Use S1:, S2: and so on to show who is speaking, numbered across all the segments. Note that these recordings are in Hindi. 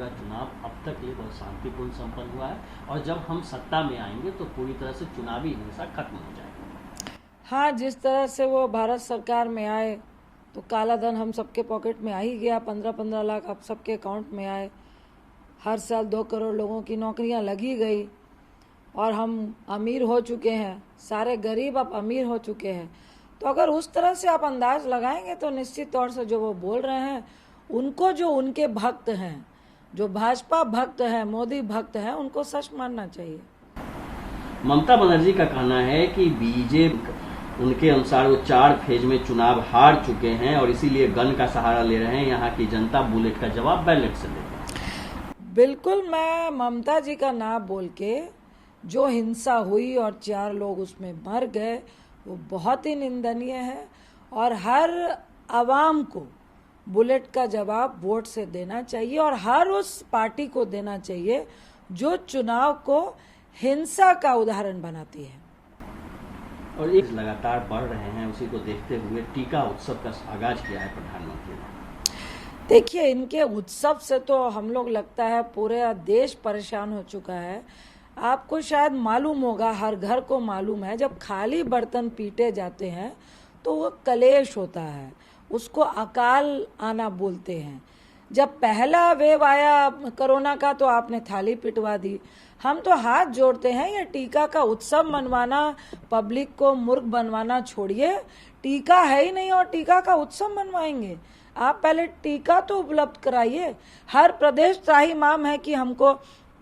S1: पूरा चुनाव अब तक ये बहुत शांतिपूर्ण संपन्न हुआ है और जब हम सत्ता में आएंगे तो पूरी तरह से चुनावी हिंसा खत्म हो जाएगी।
S2: हाँ, जिस तरह से वो भारत सरकार में आए तो काला धन हम सबके पॉकेट में आ ही गया। 15-15 लाख अब सबके अकाउंट में आए। हर साल 2 करोड़ लोगों की नौकरियां लगी गई और हम अमीर हो चुके हैं। सारे गरीब अब अमीर हो चुके हैं। तो अगर उस तरह से आप अंदाज लगाएंगे तो निश्चित तौर से जो वो बोल रहे हैं, उनको जो उनके भक्त हैं, जो भाजपा भक्त हैं, मोदी भक्त हैं, उनको सच मानना चाहिए।
S1: ममता बनर्जी का कहना है कि बीजेपी उनके अनुसार वो 4 फेज में चुनाव हार चुके हैं और इसीलिए गन का सहारा ले रहे हैं। यहाँ की जनता बुलेट का जवाब बैलेट से देगी।
S2: बिल्कुल, मैं ममता जी का नाम बोल के जो हिंसा हुई और 4 लोग उसमें मर गए, वो बहुत ही निंदनीय है और हर आवाम को बुलेट का जवाब वोट से देना चाहिए और हर उस पार्टी को देना चाहिए जो चुनाव को हिंसा का उदाहरण बनाती है।
S1: और एक लगातार बढ़ रहे हैं, उसी को देखते हुए टीका उत्सव का आगाज किया है प्रधानमंत्री ने।
S2: देखिए, इनके उत्सव से तो हम लोग लगता है पूरा देश परेशान हो चुका है। आपको शायद मालूम होगा, हर घर को मालूम है, जब खाली बर्तन पीटे जाते हैं तो वो कलेश होता है, उसको अकाल आना बोलते हैं। जब पहला वेव आया कोरोना का तो आपने थाली पिटवा दी। हम तो हाथ जोड़ते हैं, ये टीका का उत्सव मनवाना, पब्लिक को मूर्ख बनवाना छोड़िए। टीका है ही नहीं और टीका का उत्सव मनवाएंगे। आप पहले टीका तो उपलब्ध कराइए। हर प्रदेश त्राहिमाम है कि हमको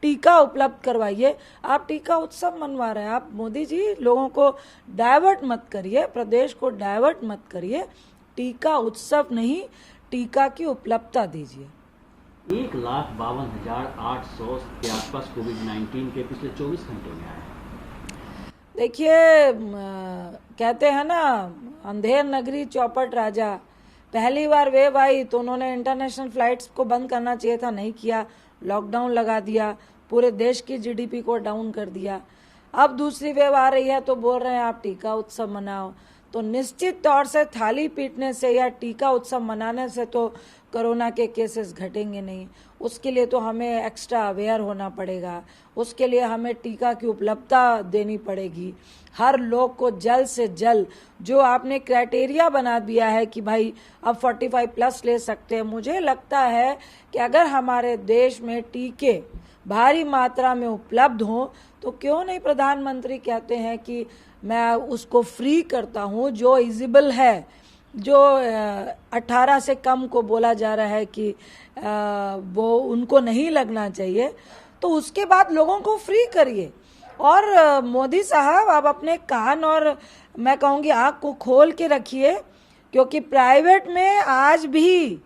S2: टीका उपलब्ध करवाइए। आप टीका उत्सव मनवा रहे हैं। आप मोदी जी लोगों को डाइवर्ट मत करिए, प्रदेश को डाइवर्ट मत करिए। टीका उत्सव नहीं, टीका की उपलब्धता दीजिए।
S1: 1,52,800 के आसपास कोविड-19 के पिछले 24 घंटे में आए।
S2: देखिए, कहते हैं ना, अंधेर नगरी चौपट राजा। पहली बार वेव आई तो उन्होंने इंटरनेशनल फ्लाइट्स को बंद करना चाहिए था, नहीं किया, लॉकडाउन लगा दिया, पूरे देश की जीडीपी को डाउन कर दिया। अब दूसरी वेव आ रही है तो बोल रहे हैं आप टीका उत्सव मनाओ। तो निश्चित तौर से थाली पीटने से या टीका उत्सव मनाने से तो कोरोना के केसेस घटेंगे नहीं। उसके लिए तो हमें एक्स्ट्रा अवेयर होना पड़ेगा, उसके लिए हमें टीका की उपलब्धता देनी पड़ेगी। हर लोग को जल्द से जल्द, जो आपने क्राइटेरिया बना दिया है कि भाई अब 45+ ले सकते हैं, मुझे लगता है कि अगर हमारे देश में टीके भारी मात्रा में उपलब्ध हों तो क्यों नहीं प्रधानमंत्री कहते हैं कि मैं उसको फ्री करता हूं, जो इजिबल है, जो 18 से कम को बोला जा रहा है कि वो उनको नहीं लगना चाहिए, तो उसके बाद लोगों को फ्री करिए। और मोदी साहब, आप अपने कान और मैं कहूँगी आँख को खोल के रखिए, क्योंकि प्राइवेट में आज भी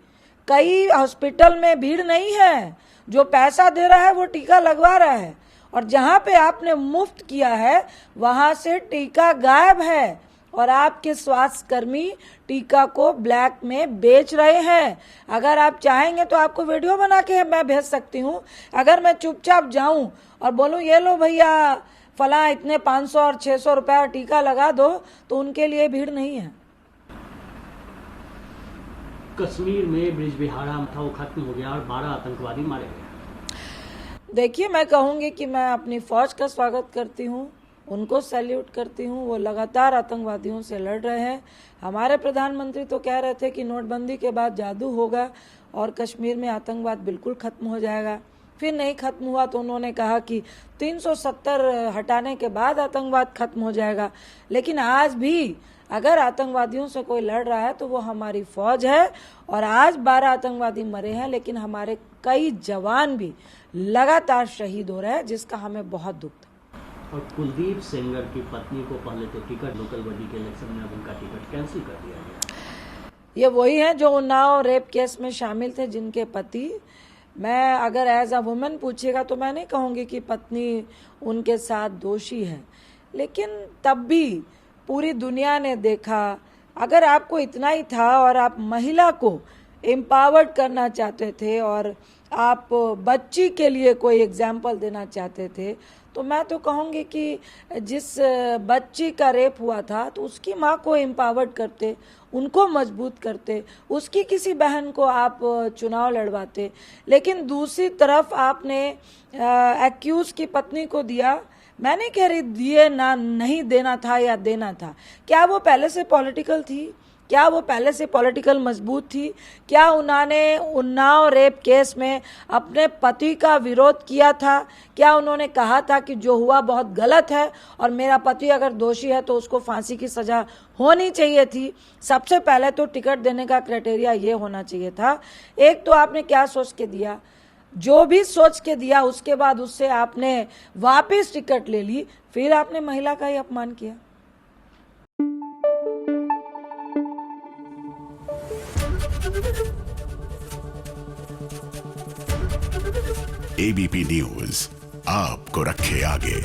S2: कई हॉस्पिटल में भीड़ नहीं है। जो पैसा दे रहा है वो टीका लगवा रहा है और जहाँ पे आपने मुफ्त किया है वहाँ से टीका गायब है और आपके स्वास्थ्य कर्मी टीका को ब्लैक में बेच रहे हैं। अगर आप चाहेंगे तो आपको वीडियो बना के मैं भेज सकती हूँ। अगर मैं चुपचाप जाऊं और बोलूं ये लो भैया फला इतने 500 और 600 रुपया टीका लगा दो, तो उनके लिए भीड़ नहीं है।
S1: कश्मीर में ब्रिजबिहारा था, वो खत्म हो गया और 12 आतंकवादी मारे गए।
S2: देखिए, मैं कहूँगी कि मैं अपनी फौज का स्वागत करती हूँ, उनको सैल्यूट करती हूँ। वो लगातार आतंकवादियों से लड़ रहे हैं। हमारे प्रधानमंत्री तो कह रहे थे कि नोटबंदी के बाद जादू होगा और कश्मीर में आतंकवाद बिल्कुल खत्म हो जाएगा। फिर नहीं खत्म हुआ तो उन्होंने कहा कि 370 हटाने के बाद आतंकवाद खत्म हो जाएगा। लेकिन आज भी अगर आतंकवादियों से कोई लड़ रहा है तो वो हमारी फौज है और आज 12 आतंकवादी मरे हैं, लेकिन हमारे कई जवान भी लगातार शहीद हो रहे हैं, जिसका हमें बहुत दुख था।
S1: और कुलदीप सेंगर की पत्नी को पहले तो टिकट लोकल बॉडी के इलेक्शन में, अब उनका टिकट कैंसिल कर दिया गया।
S2: ये वही हैं जो उन्नाव रेप केस में शामिल थे, जिनके पति, मैं अगर एज अ वुमेन पूछिएगा तो मैं नहीं कहूँगी कि पत्नी उनके साथ दोषी है, लेकिन तब भी पूरी दुनिया ने देखा। अगर आपको इतना ही था और आप महिला को एम्पावर्ड करना चाहते थे और आप बच्ची के लिए कोई एग्जाम्पल देना चाहते थे, तो मैं तो कहूँगी कि जिस बच्ची का रेप हुआ था तो उसकी माँ को एम्पावर्ड करते, उनको मजबूत करते, उसकी किसी बहन को आप चुनाव लड़वाते। लेकिन दूसरी तरफ आपने एक्यूज की पत्नी को दिया। मैं नहीं कह रही दिए ना, नहीं देना था या देना था। क्या वो पहले से पॉलिटिकल थी? क्या वो पहले से पॉलिटिकल मजबूत थी? क्या उन्होंने उन्नाव रेप केस में अपने पति का विरोध किया था? क्या उन्होंने कहा था कि जो हुआ बहुत गलत है और मेरा पति अगर दोषी है तो उसको फांसी की सजा होनी चाहिए थी? सबसे पहले तो टिकट देने का क्राइटेरिया ये होना चाहिए था। एक तो आपने क्या सोच के दिया, जो भी सोच के दिया उसके बाद उससे आपने वापस टिकट ले ली, फिर आपने महिला का ही अपमान किया।
S3: एबीपी न्यूज आपको रखे आगे।